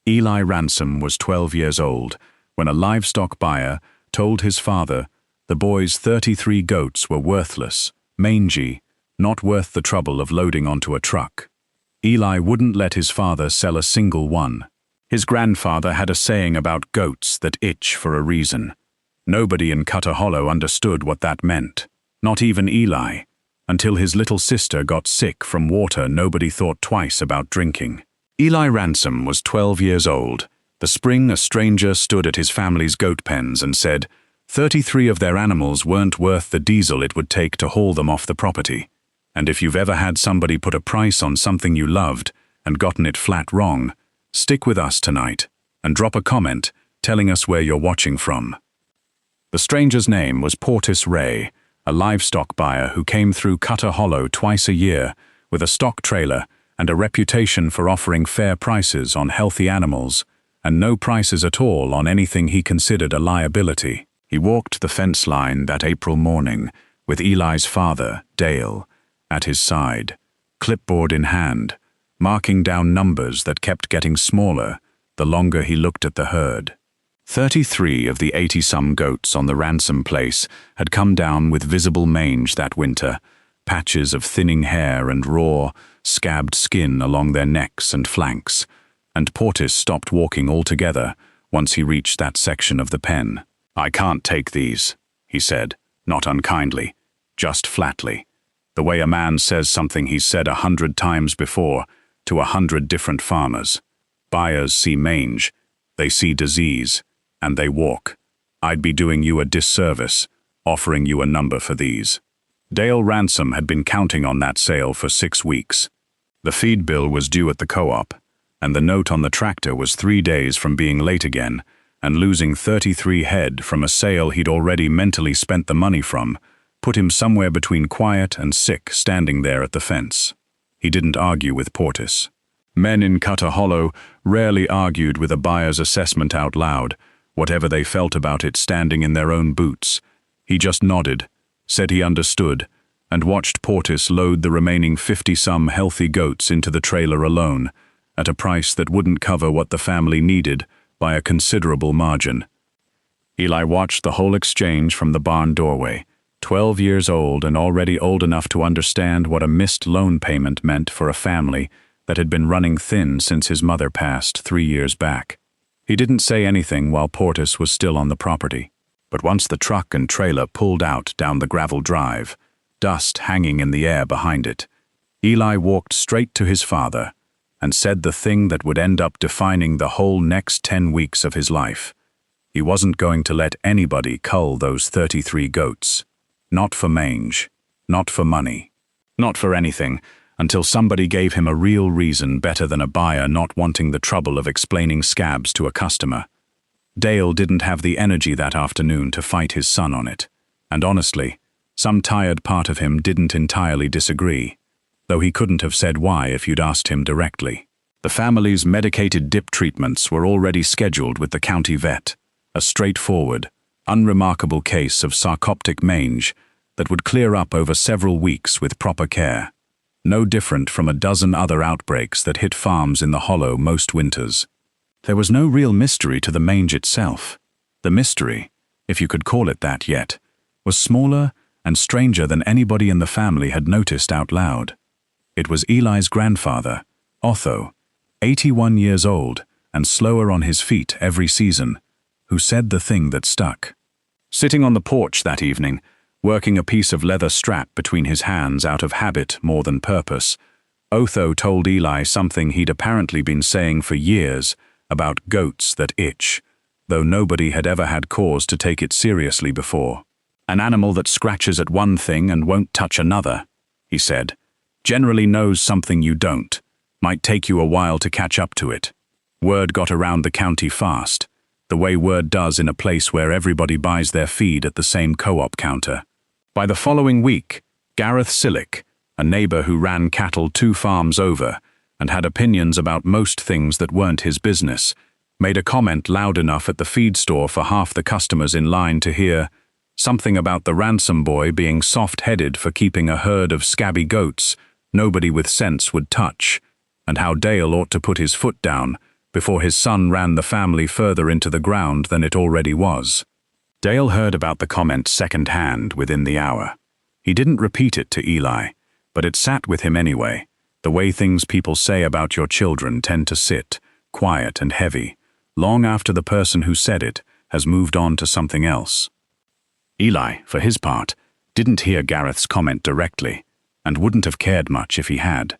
Eli Ransom was 12 years old when a livestock buyer told his father the boy's 33 goats were worthless, mangy, not worth the trouble of loading onto a truck. Eli wouldn't let his father sell a single one. His grandfather had a saying about goats that itch for a reason. Nobody in Cutter Hollow understood what that meant, not even Eli. Until his little sister got sick from water nobody thought twice about drinking. Eli Ransom was 12 years old. The spring a stranger stood at his family's goat pens and said 33 of their animals weren't worth the diesel it would take to haul them off the property. And if you've ever had somebody put a price on something you loved and gotten it flat wrong, stick with us tonight and drop a comment telling us where you're watching from. The stranger's name was Portis Ray, a livestock buyer who came through Cutter Hollow twice a year with a stock trailer and a reputation for offering fair prices on healthy animals and no prices at all on anything he considered a liability. He walked the fence line that April morning with Eli's father, Dale, at his side, clipboard in hand, marking down numbers that kept getting smaller the longer he looked at the herd. 33 of the 80-some goats on the Ransom place had come down with visible mange that winter, patches of thinning hair and raw, scabbed skin along their necks and flanks, and Portis stopped walking altogether once he reached that section of the pen. "I can't take these," he said, not unkindly, just flatly, the way a man says something he's said 100 times before to 100 different farmers. Buyers see mange, they see disease, and they walk. I'd be doing you a disservice, offering you a number for these. Dale Ransom had been counting on that sale for 6 weeks. The feed bill was due at the co-op, and the note on the tractor was 3 days from being late again, and losing 33 head from a sale he'd already mentally spent the money from put him somewhere between quiet and sick standing there at the fence. He didn't argue with Portis. Men in Cutter Hollow rarely argued with a buyer's assessment out loud, whatever they felt about it standing in their own boots. He just nodded, said he understood, and watched Portis load the remaining 50-some healthy goats into the trailer alone, at a price that wouldn't cover what the family needed by a considerable margin. Eli watched the whole exchange from the barn doorway, 12 years old and already old enough to understand what a missed loan payment meant for a family that had been running thin since his mother passed 3 years back. He didn't say anything while Portis was still on the property, but once the truck and trailer pulled out down the gravel drive, dust hanging in the air behind it, Eli walked straight to his father and said the thing that would end up defining the whole next 10 weeks of his life. He wasn't going to let anybody cull those 33 goats. Not for mange, not for money, not for anything, until somebody gave him a real reason better than a buyer not wanting the trouble of explaining scabs to a customer. Dale didn't have the energy that afternoon to fight his son on it, and honestly, some tired part of him didn't entirely disagree, though he couldn't have said why if you'd asked him directly. The family's medicated dip treatments were already scheduled with the county vet, a straightforward, unremarkable case of sarcoptic mange that would clear up over several weeks with proper care. No different from a dozen other outbreaks that hit farms in the Hollow most winters. There was no real mystery to the mange itself. The mystery, if you could call it that yet, was smaller and stranger than anybody in the family had noticed out loud. It was Eli's grandfather, Otho, 81 years old and slower on his feet every season, who said the thing that stuck. Sitting on the porch that evening, working a piece of leather strap between his hands out of habit more than purpose, Otho told Eli something he'd apparently been saying for years about goats that itch, though nobody had ever had cause to take it seriously before. "An animal that scratches at one thing and won't touch another," he said, "generally knows something you don't. Might take you a while to catch up to it." Word got around the county fast, the way word does in a place where everybody buys their feed at the same co-op counter. By the following week, Gareth Sillick, a neighbor who ran cattle 2 farms over and had opinions about most things that weren't his business, made a comment loud enough at the feed store for half the customers in line to hear, something about the Ransom boy being soft-headed for keeping a herd of scabby goats nobody with sense would touch, and how Dale ought to put his foot down before his son ran the family further into the ground than it already was. Dale heard about the comment second-hand within the hour. He didn't repeat it to Eli, but it sat with him anyway. The way things people say about your children tend to sit, quiet and heavy, long after the person who said it has moved on to something else. Eli, for his part, didn't hear Gareth's comment directly, and wouldn't have cared much if he had.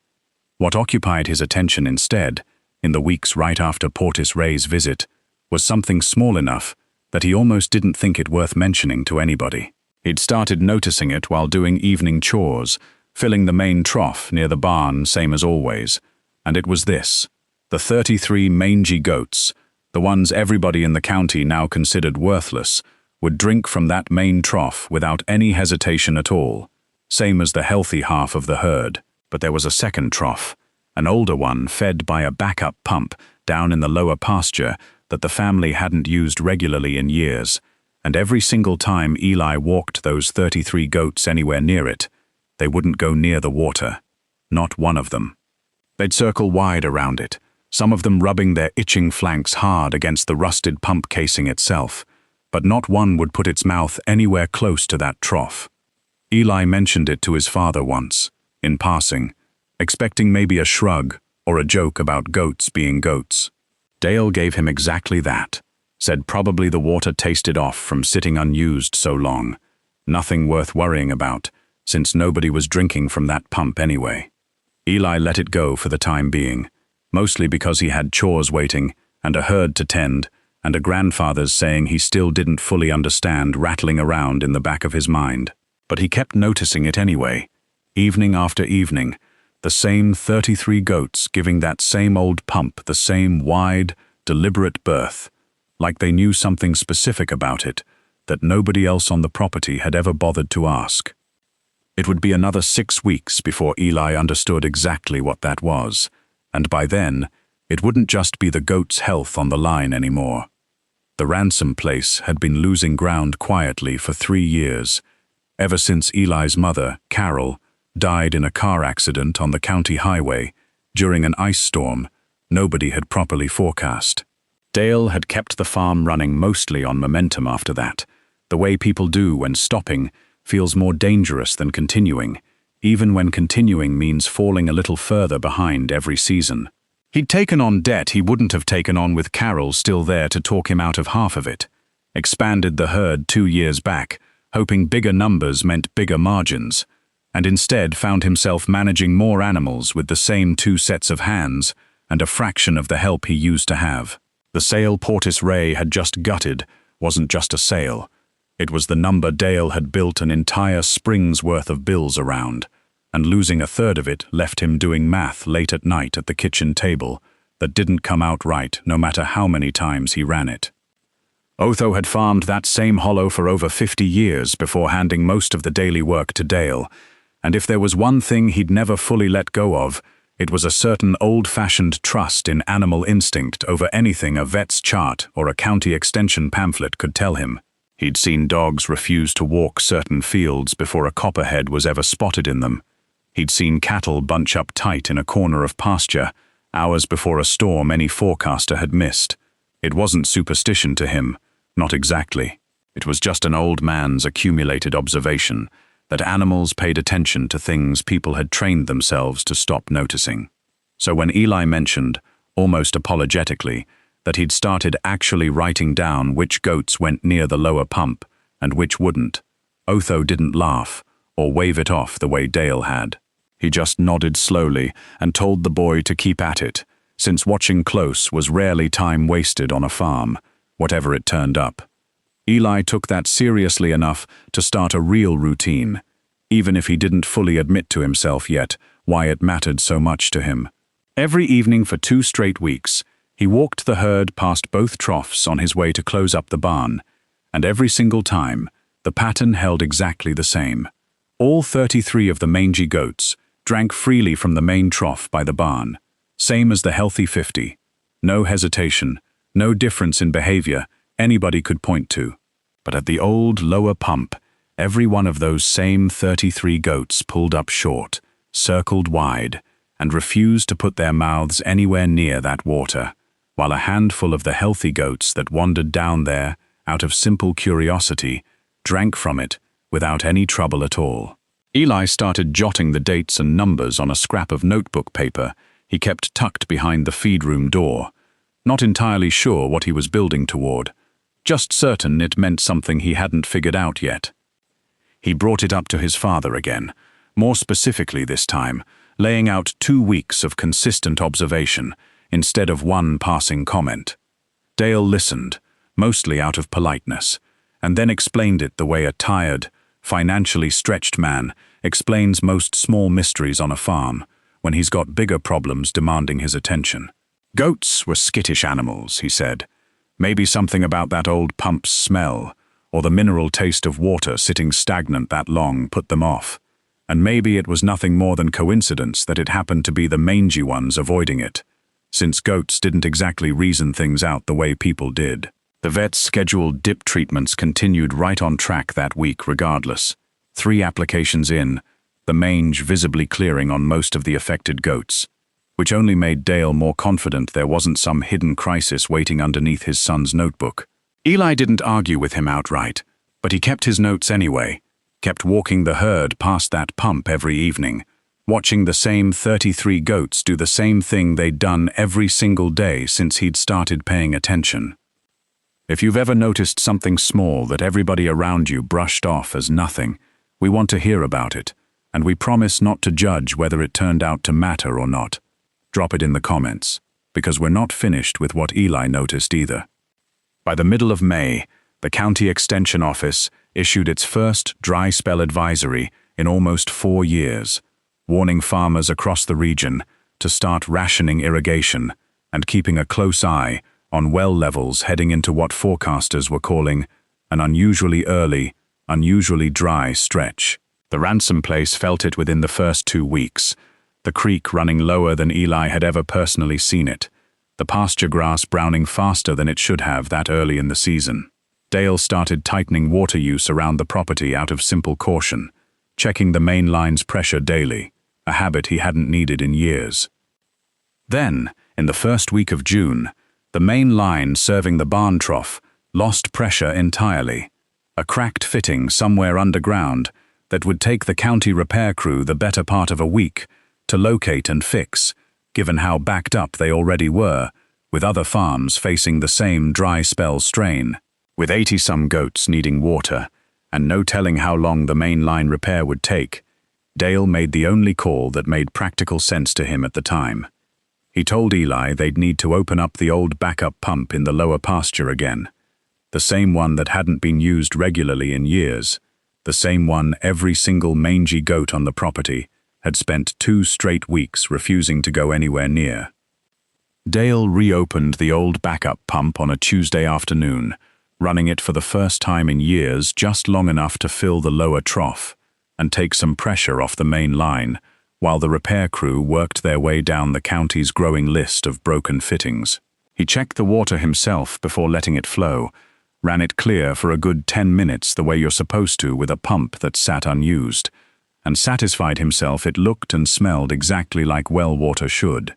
What occupied his attention instead, in the weeks right after Portis Ray's visit, was something small enough that he almost didn't think it worth mentioning to anybody. He'd started noticing it while doing evening chores, filling the main trough near the barn, same as always, and it was this: the 33 mangy goats, the ones everybody in the county now considered worthless, would drink from that main trough without any hesitation at all, same as the healthy half of the herd. But there was a second trough, an older one fed by a backup pump down in the lower pasture that the family hadn't used regularly in years, and every single time Eli walked those 33 goats anywhere near it, they wouldn't go near the water. Not one of them. They'd circle wide around it, some of them rubbing their itching flanks hard against the rusted pump casing itself, but not one would put its mouth anywhere close to that trough. Eli mentioned it to his father once, in passing, expecting maybe a shrug or a joke about goats being goats. Dale gave him exactly that, said probably the water tasted off from sitting unused so long. Nothing worth worrying about, since nobody was drinking from that pump anyway. Eli let it go for the time being, mostly because he had chores waiting and a herd to tend, and a grandfather's saying he still didn't fully understand rattling around in the back of his mind. But he kept noticing it anyway, evening after evening, the same 33 goats giving that same old pump the same wide, deliberate berth, like they knew something specific about it that nobody else on the property had ever bothered to ask. It would be another 6 weeks before Eli understood exactly what that was, and by then, it wouldn't just be the goats' health on the line anymore. The Ransom place had been losing ground quietly for 3 years, ever since Eli's mother, Carol, died in a car accident on the county highway during an ice storm nobody had properly forecast. Dale had kept the farm running mostly on momentum after that, the way people do when stopping feels more dangerous than continuing, even when continuing means falling a little further behind every season. He'd taken on debt he wouldn't have taken on with Carol still there to talk him out of half of it, expanded the herd 2 years back, hoping bigger numbers meant bigger margins, and instead found himself managing more animals with the same 2 sets of hands and a fraction of the help he used to have. The sale Portis Ray had just gutted wasn't just a sale. It was the number Dale had built an entire spring's worth of bills around, and losing a third of it left him doing math late at night at the kitchen table that didn't come out right no matter how many times he ran it. Otho had farmed that same hollow for over 50 years before handing most of the daily work to Dale, and if there was one thing he'd never fully let go of, it was a certain old-fashioned trust in animal instinct over anything a vet's chart or a county extension pamphlet could tell him. He'd seen dogs refuse to walk certain fields before a copperhead was ever spotted in them. He'd seen cattle bunch up tight in a corner of pasture, hours before a storm any forecaster had missed. It wasn't superstition to him, not exactly. It was just an old man's accumulated observation that animals paid attention to things people had trained themselves to stop noticing. So when Eli mentioned, almost apologetically, that he'd started actually writing down which goats went near the lower pump and which wouldn't, Otho didn't laugh or wave it off the way Dale had. He just nodded slowly and told the boy to keep at it, since watching close was rarely time wasted on a farm, whatever it turned up. Eli took that seriously enough to start a real routine, even if he didn't fully admit to himself yet why it mattered so much to him. Every evening for 2 straight weeks, he walked the herd past both troughs on his way to close up the barn, and every single time, the pattern held exactly the same. All 33 of the mangy goats drank freely from the main trough by the barn, same as the healthy 50. No hesitation, no difference in behavior anybody could point to. But at the old lower pump, every one of those same 33 goats pulled up short, circled wide, and refused to put their mouths anywhere near that water, while a handful of the healthy goats that wandered down there out of simple curiosity drank from it without any trouble at all. Eli started jotting the dates and numbers on a scrap of notebook paper he kept tucked behind the feed room door, not entirely sure what he was building toward, just certain it meant something he hadn't figured out yet. He brought it up to his father again, more specifically this time, laying out 2 weeks of consistent observation instead of one passing comment. Dale listened, mostly out of politeness, and then explained it the way a tired, financially stretched man explains most small mysteries on a farm when he's got bigger problems demanding his attention. Goats were skittish animals, he said. Maybe something about that old pump's smell, or the mineral taste of water sitting stagnant that long put them off. And maybe it was nothing more than coincidence that it happened to be the mangy ones avoiding it, since goats didn't exactly reason things out the way people did. The vet's scheduled dip treatments continued right on track that week regardless. 3 applications in, the mange visibly clearing on most of the affected goats, which only made Dale more confident there wasn't some hidden crisis waiting underneath his son's notebook. Eli didn't argue with him outright, but he kept his notes anyway, kept walking the herd past that pump every evening, watching the same 33 goats do the same thing they'd done every single day since he'd started paying attention. If you've ever noticed something small that everybody around you brushed off as nothing, we want to hear about it, and we promise not to judge whether it turned out to matter or not. Drop it in the comments, because we're not finished with what Eli noticed either. By the middle of May, the County Extension Office issued its first dry spell advisory in almost 4 years, warning farmers across the region to start rationing irrigation and keeping a close eye on well levels heading into what forecasters were calling an unusually early, unusually dry stretch. The Ransom place felt it within the first 2 weeks, the creek running lower than Eli had ever personally seen it, the pasture grass browning faster than it should have that early in the season. Dale started tightening water use around the property out of simple caution, checking the main line's pressure daily, a habit he hadn't needed in years. Then, in the first week of June, the main line serving the barn trough lost pressure entirely, a cracked fitting somewhere underground that would take the county repair crew the better part of a week to locate and fix, given how backed up they already were, with other farms facing the same dry spell strain. With 80-some goats needing water, and no telling how long the main line repair would take, Dale made the only call that made practical sense to him at the time. He told Eli they'd need to open up the old backup pump in the lower pasture again, the same one that hadn't been used regularly in years, the same one every single mangy goat on the property had spent 2 straight weeks refusing to go anywhere near. Dale reopened the old backup pump on a Tuesday afternoon, running it for the first time in years just long enough to fill the lower trough and take some pressure off the main line, while the repair crew worked their way down the county's growing list of broken fittings. He checked the water himself before letting it flow, ran it clear for a good 10 minutes the way you're supposed to with a pump that sat unused, and satisfied himself it looked and smelled exactly like well water should.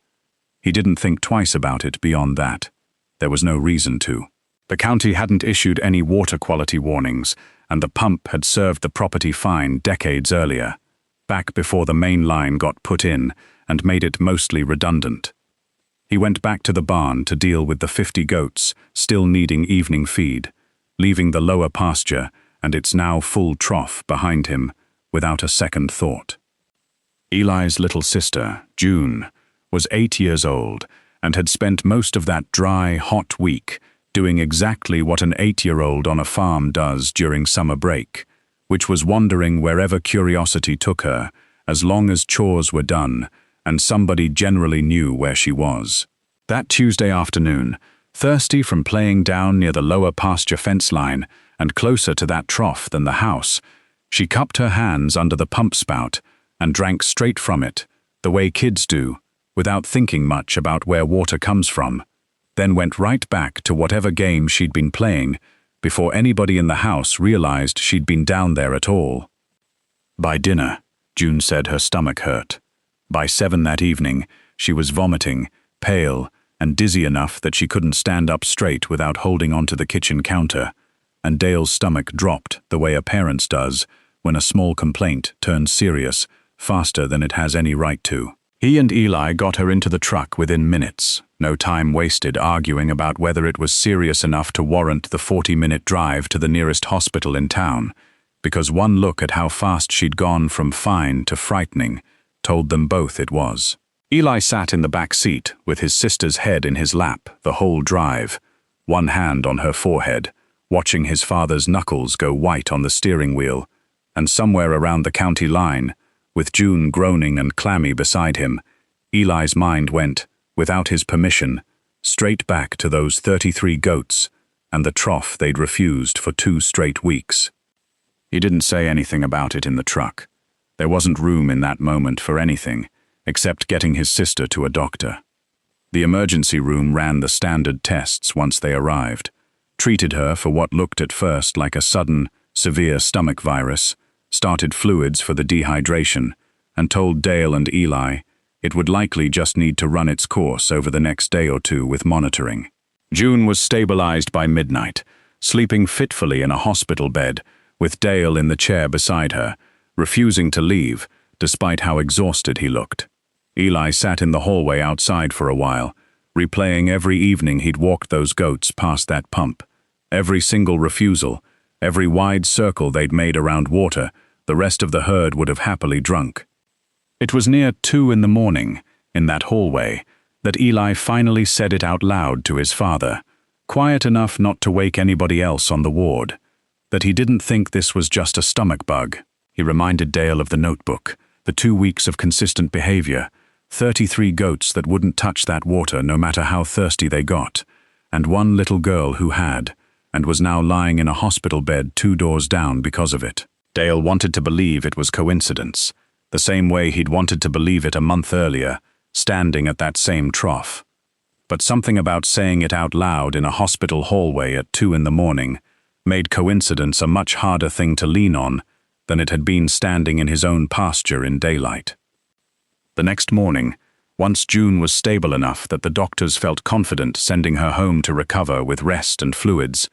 He didn't think twice about it beyond that. There was no reason to. The county hadn't issued any water quality warnings, and the pump had served the property fine decades earlier, back before the main line got put in and made it mostly redundant. He went back to the barn to deal with the 50 goats still needing evening feed, leaving the lower pasture and its now full trough behind him without a second thought. Eli's little sister, June, was 8 years old and had spent most of that dry, hot week doing exactly what an 8-year-old on a farm does during summer break, which was wandering wherever curiosity took her, as long as chores were done and somebody generally knew where she was. That Tuesday afternoon, thirsty from playing down near the lower pasture fence line and closer to that trough than the house, she cupped her hands under the pump spout and drank straight from it, the way kids do, without thinking much about where water comes from, then went right back to whatever game she'd been playing before anybody in the house realized she'd been down there at all. By dinner, June said her stomach hurt. By 7 that evening, she was vomiting, pale, and dizzy enough that she couldn't stand up straight without holding onto the kitchen counter, and Dale's stomach dropped the way a parent's does when a small complaint turns serious faster than it has any right to. He and Eli got her into the truck within minutes, no time wasted arguing about whether it was serious enough to warrant the 40-minute drive to the nearest hospital in town, because one look at how fast she'd gone from fine to frightening told them both it was. Eli sat in the back seat with his sister's head in his lap the whole drive, one hand on her forehead, watching his father's knuckles go white on the steering wheel, and somewhere around the county line, with June groaning and clammy beside him, Eli's mind went, without his permission, straight back to those 33 goats and the trough they'd refused for 2 straight weeks. He didn't say anything about it in the truck. There wasn't room in that moment for anything, except getting his sister to a doctor. The emergency room ran the standard tests once they arrived, treated her for what looked at first like a sudden, severe stomach virus, started fluids for the dehydration, and told Dale and Eli it would likely just need to run its course over the next day or 2 with monitoring. June was stabilized by midnight, sleeping fitfully in a hospital bed, with Dale in the chair beside her, refusing to leave, despite how exhausted he looked. Eli sat in the hallway outside for a while, replaying every evening he'd walked those goats past that pump. Every single refusal, every wide circle they'd made around water, the rest of the herd would have happily drunk. It was near 2 in the morning, in that hallway, that Eli finally said it out loud to his father, quiet enough not to wake anybody else on the ward, that he didn't think this was just a stomach bug. He reminded Dale of the notebook, the 2 weeks of consistent behavior, 33 goats that wouldn't touch that water no matter how thirsty they got, and one little girl who had, and was now lying in a hospital bed 2 doors down because of it. Dale wanted to believe it was coincidence, the same way he'd wanted to believe it a month earlier, standing at that same trough. But something about saying it out loud in a hospital hallway at 2 in the morning made coincidence a much harder thing to lean on than it had been standing in his own pasture in daylight. The next morning, once June was stable enough that the doctors felt confident sending her home to recover with rest and fluids,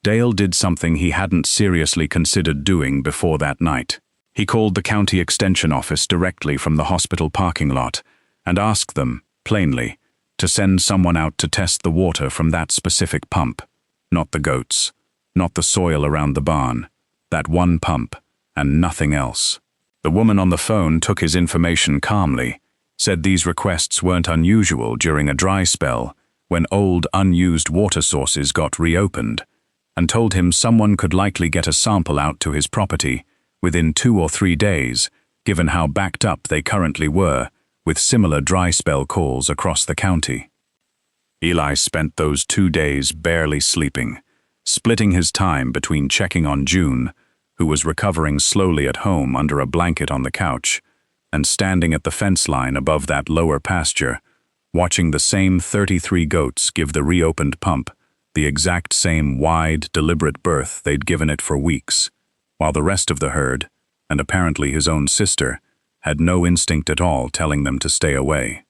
Dale did something he hadn't seriously considered doing before that night. He called the county extension office directly from the hospital parking lot and asked them, plainly, to send someone out to test the water from that specific pump, not the goats, not the soil around the barn, that one pump, and nothing else. The woman on the phone took his information calmly, said these requests weren't unusual during a dry spell when old, unused water sources got reopened, and told him someone could likely get a sample out to his property within 2 or 3 days, given how backed up they currently were, with similar dry spell calls across the county. Eli spent those 2 days barely sleeping, splitting his time between checking on June, who was recovering slowly at home under a blanket on the couch, and standing at the fence line above that lower pasture, watching the same 33 goats give the reopened pump the exact same wide, deliberate berth they'd given it for weeks, while the rest of the herd, and apparently his own sister, had no instinct at all telling them to stay away.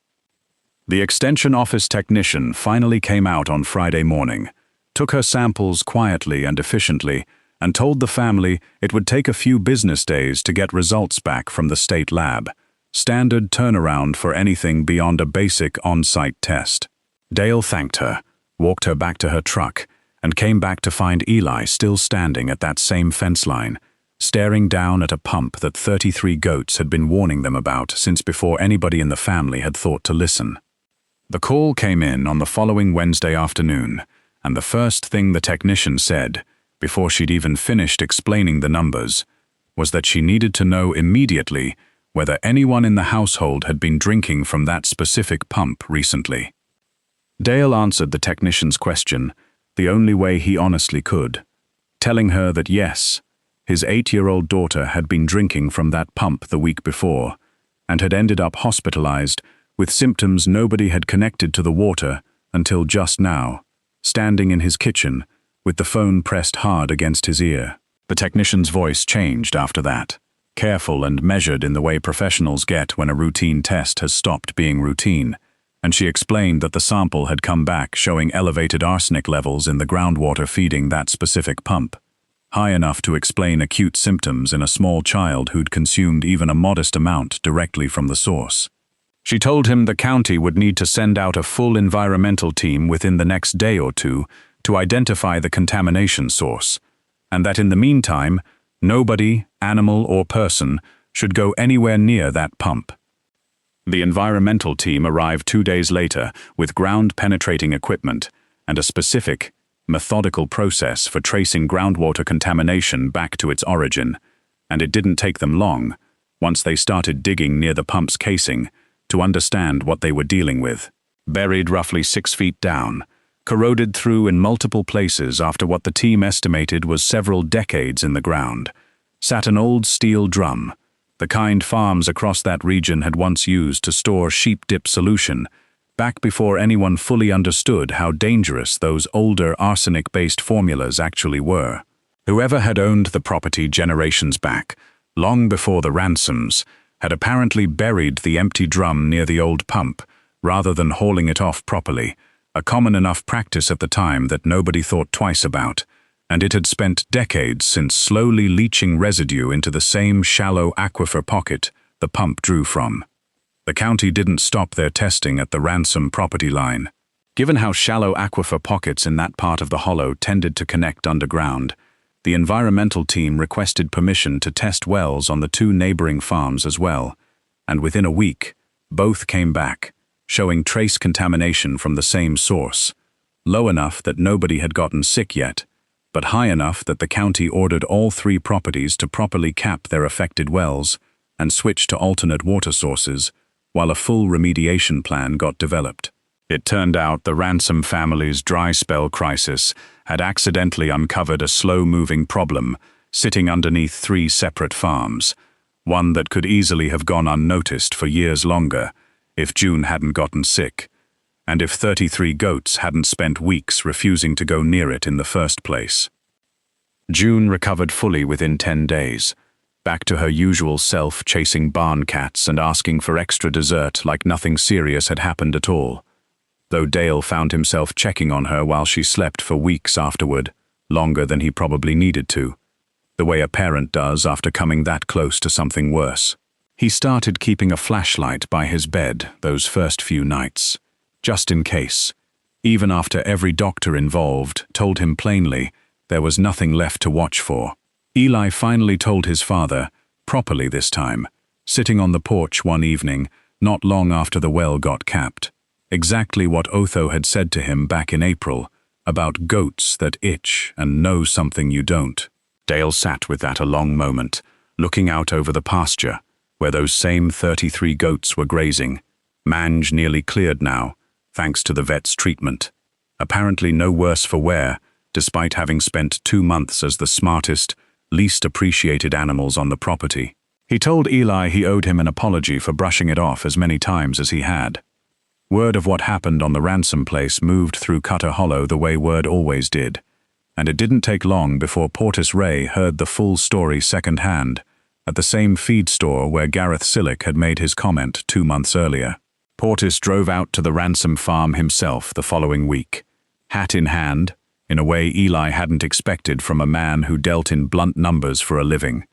The extension office technician finally came out on Friday morning, took her samples quietly and efficiently, and told the family it would take a few business days to get results back from the state lab, standard turnaround for anything beyond a basic on-site test. Dale thanked her, walked her back to her truck, and came back to find Eli still standing at that same fence line, staring down at a pump that 33 goats had been warning them about since before anybody in the family had thought to listen. The call came in on the following Wednesday afternoon, and the first thing the technician said, before she'd even finished explaining the numbers, was that she needed to know immediately whether anyone in the household had been drinking from that specific pump recently. Dale answered the technician's question the only way he honestly could, telling her that yes, his 8-year-old daughter had been drinking from that pump the week before, and had ended up hospitalized with symptoms nobody had connected to the water until just now, standing in his kitchen, with the phone pressed hard against his ear. The technician's voice changed after that, careful and measured in the way professionals get when a routine test has stopped being routine, and she explained that the sample had come back showing elevated arsenic levels in the groundwater feeding that specific pump, high enough to explain acute symptoms in a small child who'd consumed even a modest amount directly from the source. She told him the county would need to send out a full environmental team within the next day or two to identify the contamination source, and that in the meantime, nobody, animal or person, should go anywhere near that pump. The environmental team arrived 2 days later with ground-penetrating equipment and a specific, methodical process for tracing groundwater contamination back to its origin, and it didn't take them long, once they started digging near the pump's casing, to understand what they were dealing with. Buried roughly 6 feet down, corroded through in multiple places after what the team estimated was several decades in the ground, sat an old steel drum, the kind farms across that region had once used to store sheep dip solution, back before anyone fully understood how dangerous those older arsenic-based formulas actually were. Whoever had owned the property generations back, long before the Ransoms, had apparently buried the empty drum near the old pump, rather than hauling it off properly, a common enough practice at the time that nobody thought twice about, and it had spent decades since slowly leaching residue into the same shallow aquifer pocket the pump drew from. The county didn't stop their testing at the Ransom property line. Given how shallow aquifer pockets in that part of the hollow tended to connect underground, the environmental team requested permission to test wells on the 2 neighboring farms as well, and within a week, both came back, showing trace contamination from the same source, low enough that nobody had gotten sick yet, but high enough that the county ordered all 3 properties to properly cap their affected wells and switch to alternate water sources, while a full remediation plan got developed. It turned out the Ransom family's dry spell crisis had accidentally uncovered a slow-moving problem sitting underneath 3 separate farms, one that could easily have gone unnoticed for years longer if June hadn't gotten sick, and if 33 goats hadn't spent weeks refusing to go near it in the first place. June recovered fully within 10 days, back to her usual self chasing barn cats and asking for extra dessert like nothing serious had happened at all, though Dale found himself checking on her while she slept for weeks afterward, longer than he probably needed to, the way a parent does after coming that close to something worse. He started keeping a flashlight by his bed those first few nights, just in case, even after every doctor involved told him plainly there was nothing left to watch for. Eli finally told his father, properly this time, sitting on the porch one evening, not long after the well got capped, exactly what Otho had said to him back in April, about goats that itch and know something you don't. Dale sat with that a long moment, looking out over the pasture, where those same 33 goats were grazing, mange nearly cleared now, thanks to the vet's treatment. Apparently no worse for wear, despite having spent 2 months as the smartest, least appreciated animals on the property. He told Eli he owed him an apology for brushing it off as many times as he had. Word of what happened on the Ransom place moved through Cutter Hollow the way word always did, and it didn't take long before Portis Ray heard the full story secondhand, at the same feed store where Gareth Sillick had made his comment 2 months earlier. Portis drove out to the Ransom farm himself the following week, hat in hand, in a way Eli hadn't expected from a man who dealt in blunt numbers for a living,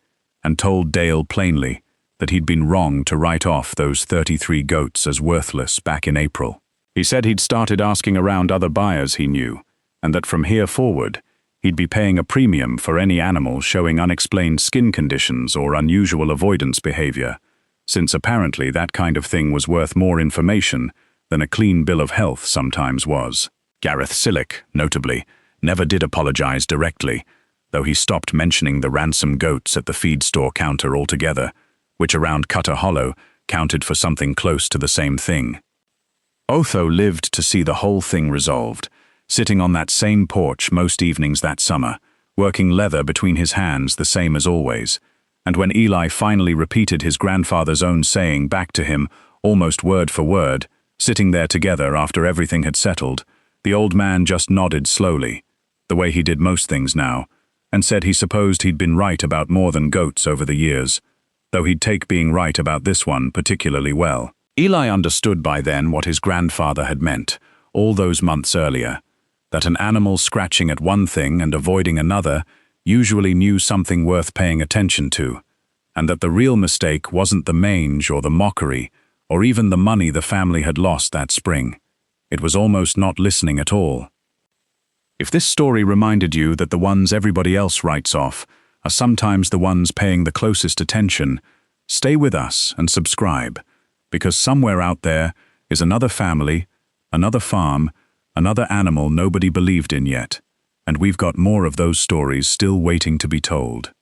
and told Dale plainly that he'd been wrong to write off those 33 goats as worthless back in April. He said he'd started asking around other buyers he knew, and that from here forward, he'd be paying a premium for any animal showing unexplained skin conditions or unusual avoidance behavior, since apparently that kind of thing was worth more information than a clean bill of health sometimes was. Gareth Sillick, notably, never did apologize directly, though he stopped mentioning the Ransom goats at the feed store counter altogether, which around Cutter Hollow counted for something close to the same thing. Otho lived to see the whole thing resolved, sitting on that same porch most evenings that summer, working leather between his hands the same as always, and when Eli finally repeated his grandfather's own saying back to him, almost word for word, sitting there together after everything had settled, the old man just nodded slowly, the way he did most things now, and said he supposed he'd been right about more than goats over the years, though he'd take being right about this one particularly well. Eli understood by then what his grandfather had meant, all those months earlier, that an animal scratching at one thing and avoiding another usually knew something worth paying attention to, and that the real mistake wasn't the mange or the mockery, or even the money the family had lost that spring. It was almost not listening at all. If this story reminded you that the ones everybody else writes off are sometimes the ones paying the closest attention, stay with us and subscribe, because somewhere out there is another family, another farm, another animal nobody believed in yet, and we've got more of those stories still waiting to be told.